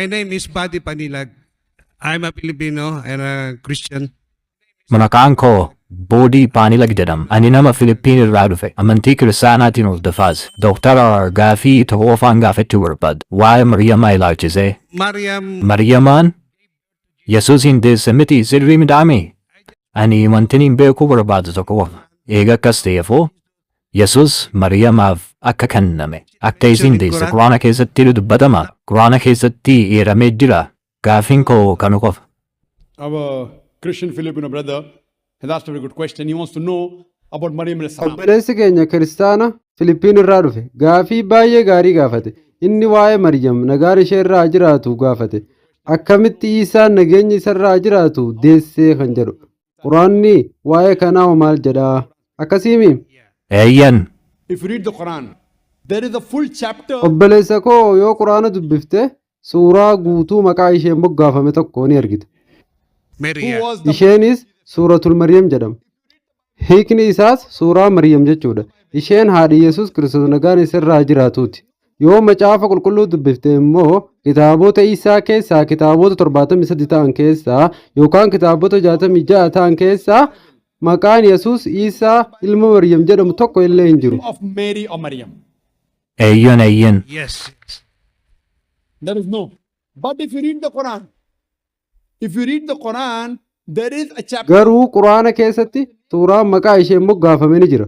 My name is Buddy Panilag. I'm a Filipino and a Christian. Manakaan ko, Bodhi Panilag jedhama. Ani nama Filipiin irraa dhufe. Amantii kiristaanaatiin hordofaas. Doktara gaafii tokko afaan gaafachuu barbaada. Waa'ee Mariyamaa ilaalchisee. Mariyamaan Yesuusin deesse miti sirrii midhaame. Ani wantiniin beekuu barbaadu tokko qofa. Eega akkas ta'eefoo Yesuus Mariyamaaf akka kenname. Akka isin deesse Quraana keessatti dubbatama. Quraana keessatti eeramee jira. Gaafiin koo kanu qofa. Our Christian Filipino brother has asked a very good question. He wants to know about Maryam al-Salam. Obboleessi keenya kiristaana Filipiin irraa dhufe gaafii baay'ee gaarii gaafate. Inni waa'ee Maryam nagaan ishee irraa jiraatu gaafate. Akkamitti Iisaan nageenya isarraa jiraatu deessee kan jedhu. Quraanni waa'ee kanaa maal jedha? Akkasiimi? Eeyyan. If you read the Quran, there is a full chapter. Obboleessa koo yoo Quraana dubbifte suuraa guutuu maqaa isheen moggaafame tokko ni argita. Isheenis suuratul Maryam jedhama. Hiikni isaas suuraa Maryam jechuudha. Isheen haadhi Yesuus Kiristoos nagaan isarraa jiraatuuti. Yoo macaafa qulqulluu dubbifte immoo kitaabota Iisaa keessaa kitaabota 73 ta'an keessaa yookaan kitaabota 66 ta'an keessaa maqaan Yesuus Iisaa ilma Maryam jedhamu tokko illee hin jiru. Of Mary or Maryam. Eeyyan. Yes. There is no. But if you read the Quran, there is a chapter. Garuu Quraana keessatti suuraan maqaa isheen moggaafame ni jira.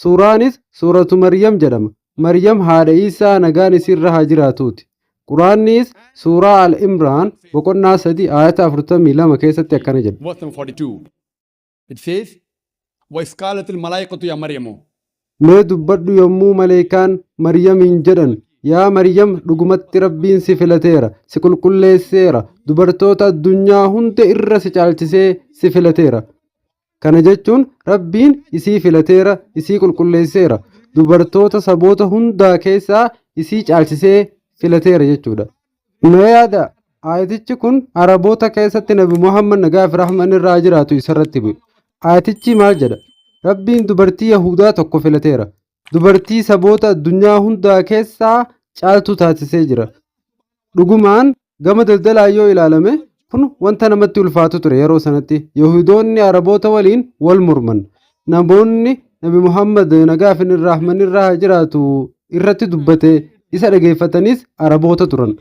Suuraanis suuratu Maryam jedhama. Maryam haadha Iisaa nagaan isirra haa jiraatuuti. Quraannis suuraa Al-Imraan boqonnaa 3 ayata 42 keessatti akkana jedha. Verse number 42. It says, وَإِسْقَالَتِ الْمَلَائِكَةُ يَا مَرْيَمُ. Mee dubbadhu yommuu maleekaan Maryamiin jedhan yaa Maryam dhugumatti Rabbiin si filateera si qulqulleesseera dubartoota addunyaa hunda irra si caalchisee si filateera. Kana jechuun Rabbiin isii filateera isii qulqulleesseera dubartoota saboota hundaa keessaa isii caalchisee filateera jechuudha. Mee yaada ayatichi kun Araboota keessatti Nabi Muhammad nagaa fi rahmaan irraa jiraatu isarratti bu'e. Ayatichi maal jedha? Rabbiin dubartii Yahudaa tokko filateera. Dubartii saboota addunyaa hundaa keessaa caaltu taasisee jira. Dhugumaan gama daldalaa yoo ilaalame kun wanta namatti ulfaatu ture yeroo sanatti. Yahudoonni Araboota waliin wal morman. Namoonni Nabi Muhammad nagaa fi rahmaan irraa jiraatu irratti dubbate isa dhageeffatanis Araboota turan.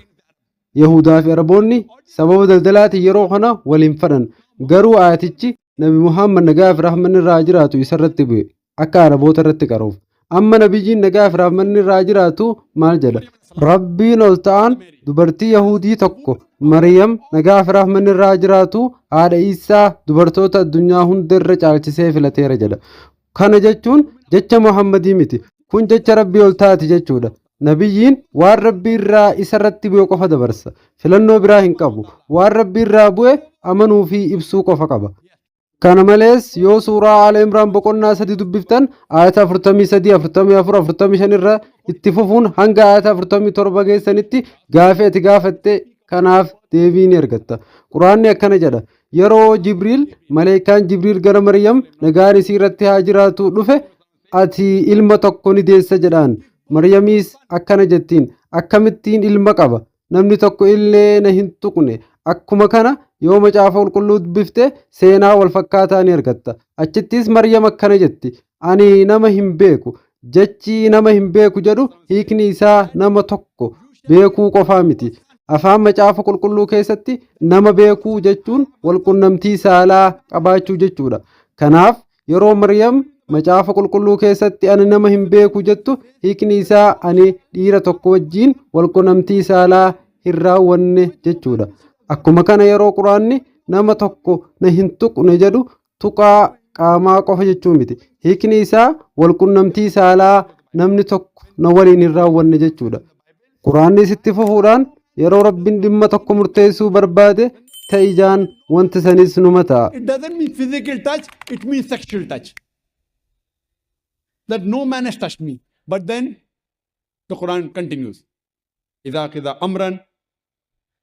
Yahudaa fi Araboonni sababa daldalaatiin yeroo kana waliin fadhan. Garuu ayatichi Nabi Muhammad nagaa fi rahmaan irraa jiraatu isarratti bu'e akka Araboota irratti qaruuf. Amma nabiyyiin nagaa fi rahmaan irraa jiraatu maal jedha? Rabbiin ol ta'an dubartii Yahudii tokko Maryam nagaa fi rahmaan irraa jiraatu haadha Iisaa dubartoota addunyaa hunda irra caalchisee filateera jedha. Kana jechuun jecha Muhammadii miti. Kun jecha Rabbii ol taati jechuudha. Nabiyyiin waan Rabbii irraa isarratti bu'e qofa dabarsa. Filannoo biraa hin qabu. Waan Rabbii irraa bu'e amanuu fi ibsuu qofa qaba. Kana malees yoo suuraa Al Imraan boqonnaa 3 dubbiftan ayata 43, 44, 45 irra itti fufuun hanga ayata 47 geessanitti gaafii ati gaafatte kanaaf deebii ni argatta. Quraanni akkana jedha. Yeroo Jibriil maleekaan Jibriil gara Maryam nagaan isii irratti haa jiraatu dhufe ati ilma tokko ni deessa jedhaan. Maryamiis akkana jettiin akkamittiin ilma qaba namni tokko illee na hin tuqne. Akkuma kana yoo macaafa qulqulluu dubbifte seenaa wal fakkaataa ni argatta. Achittis Maryam akkana jetti. Ani nama hin beeku. Jechi nama hin beeku jedhu hiikni isaa nama tokko beekuu qofaa miti. Afaan macaafa qulqulluu keessatti nama beekuu jechuun walqunnamtii saalaa qabaachuu jechuudha. Kanaaf yeroo Maryam macaafa qulqulluu keessatti ani nama hin beeku jettu hiikni isaa ani dhiira tokko wajjiin walqunnamtii saalaa hin raawwanne jechuudha. Akkuma kana yeroo Quraanni nama tokko na hin tuqne jedhu tuqaa qaamaa qofa jechuu miti. Hiikni isaa walqunnamtii saalaa namni tokko na waliin hin raawwanne jechuudha. Quraannis itti fufuudhaan yeroo Rabbiin dhimma tokko murteessuu barbaade ta'ijaan wanti sanis numa ta'a. It doesn't mean physical touch, it means sexual touch. That no man has touched me. But then the Quran continues. إذا كذا أمرا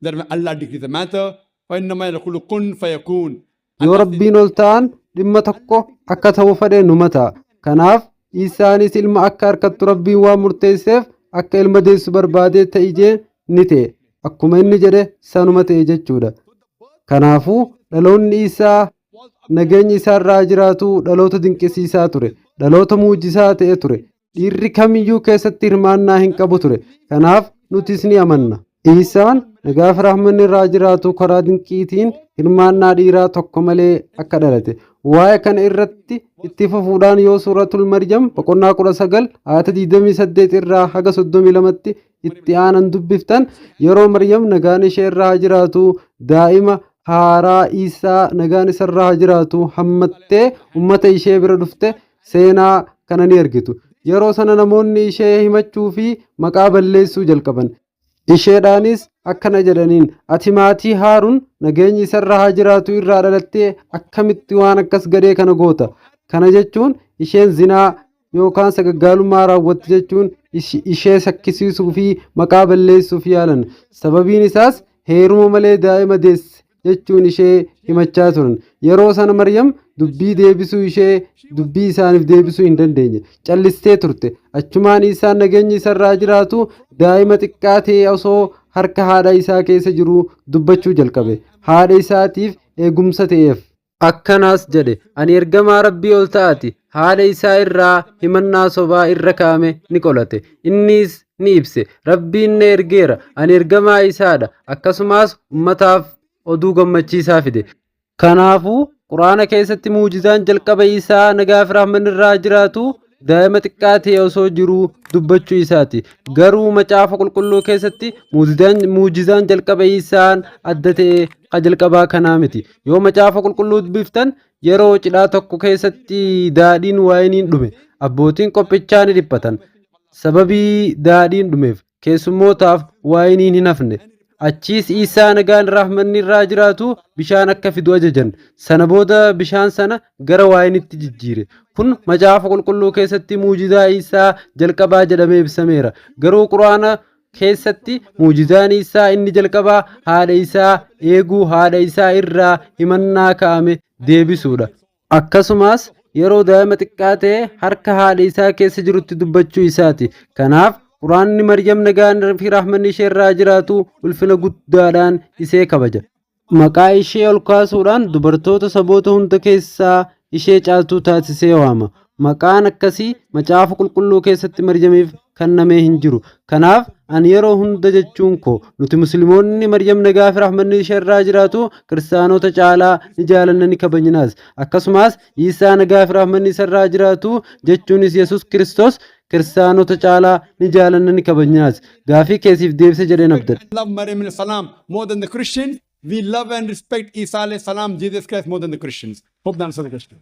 that when Allah decrees a matter, فإنما يقول كن فيكون. Yoo Rabbiin ol ta'an dhimma tokko akka ta'uu fedhe numa ta'a. Kanaaf Iisaanis ilma akka harkattu Rabbiin waan murteesseef akka ilma deessu barbaadee ta'ijee ni ta'e. akkuma inni jedhe sanuma ta'e jechuudha. Kanaafuu dhaloonni isaa nageenyi isaa irraa jiraatu dhaloota dinqisiisaa ture, dhaloota muujisaa ta'e ture, dhiirri kamiyyuu keessatti hirmaannaa hin qabu ture. Kanaaf nutis ni amanna. Isaan nagaa fi rahmanni irraa jiraatu karaa dinqiitiin hirmaannaa dhiiraa tokko malee akka dhalate. Waa'ee kana irratti itti fufuudhaan yoo suuratul Maryam boqonnaa 19 ayata 28 irraa haga 32tti itti aanan dubbiftan yeroo Maryam nagaan ishee irraa jiraatu daa'ima haaraa Isaa nagaan isa irraa jiraatu hammattee ummata ishee bira dhufte seenaa kana ni argitu. Yeroo sana namoonni ishee himachuu fi maqaa balleessuu jalqaban. Isheedhaanis akkana jedhaniin, ati maatii Haaruun nageenyi isa irraa jiraatu irraa dhalattee akkamitti waan akkas gadhee kana goota? Kana jechuun isheen zinaa yookaan sagaggaalummaa raawwatte jechuun ishee sakkisiisuu fi maqaa balleessuuf yaalan. Sababiin isaas heeruma malee daa'ima deesse jechuun ishee himachaa turan. Yeroo sana Maryam dubbii deebisuu ishee dubbii isaaniif deebisuu hin dandeenye. Callistee turte. Achumaan isaan nageenyi isa irraa jiraatu daa'ima xiqqaa ta'e osoo harka haadha isaa keessa jiru dubbachuu jalqabe. Haadha isaatiif eegumsa ta'eef. Akkanaas jedhe, ani ergamaa Rabbii ol ta'ati. Haadha isaa irraa himannaa sobaa irra kaa'ame ni qolate. Innis ni ibse. Rabbiin na ergeera. Ani ergamaa isaadha. Akkasumas ummataaf oduu gammachiisaa fide. Kanaafuu Quraana keessatti muujizaan jalqaba isaa nagaa fi rahmanni irraa jiraatu daa'ima xiqqaa ta'e osoo jiruu dubbachuu isaati. Garuu macaafa qulqulluu keessatti muujizaan jalqaba isaan adda ta'e jalqabaa kanaa miti. Yoo macaafa qulqulluu dubbiftan yeroo cidhaa tokko keessatti daadhiin waayiniin dhume abbootiin qophichaa ni dhiphatan. Sababii daadhiin dhumeef keessummootaaf waayiniin hin hafne. Achiis Isaa nagaan rahmanni irraa jiraatu bishaan akka fidu ajajan. Sana booda bishaan sana gara waayinitti jijjiire. Kun macaafa qulqulluu keessatti muujizaa Isaa jalqabaa jedhamee ibsameera. Garuu Quraana keessatti muujizaan Isaa inni jalqabaa haadha isaa eeguu, haadha isaa irraa himannaa kaa'ame deebisuudha. Akkasumas yeroo daa'ima xiqqaa ta'e harka haadha isaa keessa jirutti dubbachuu isaati. Kanaaf Quraanni Maryam nagaan fi rahmanni ishee irraa jiraatu ulfina guddaadhaan isee kabaja. Maqaa ishee ol kaasuudhaan dubartoota saboota hunda keessaa ishee caaltuu taasisee waama. Maqaan akkasii macaafa qulqulluu keessatti Maryamiif kennamee hin jiru. Kanaaf ani yeroo hunda jechuun koo nuti musliimoonni Maryam nagaa fi rahmanni ishee irraa jiraatu kiristaanota caalaa ni jaalanna ni kabajnaas. Akkasumas Isaa nagaa fi rahmanni isa irraa jiraatu jechuunis Yesus Kiristoos kiristaanota caalaa ni jaalanna ni kabajnaas. Gaafii keessiif deebise jedheen abdadha. Love Maryam alayhi salam more than the Christians. We love and respect Isa alayhi salam, Jesus Christ more than the Christians. Hope that answers the question.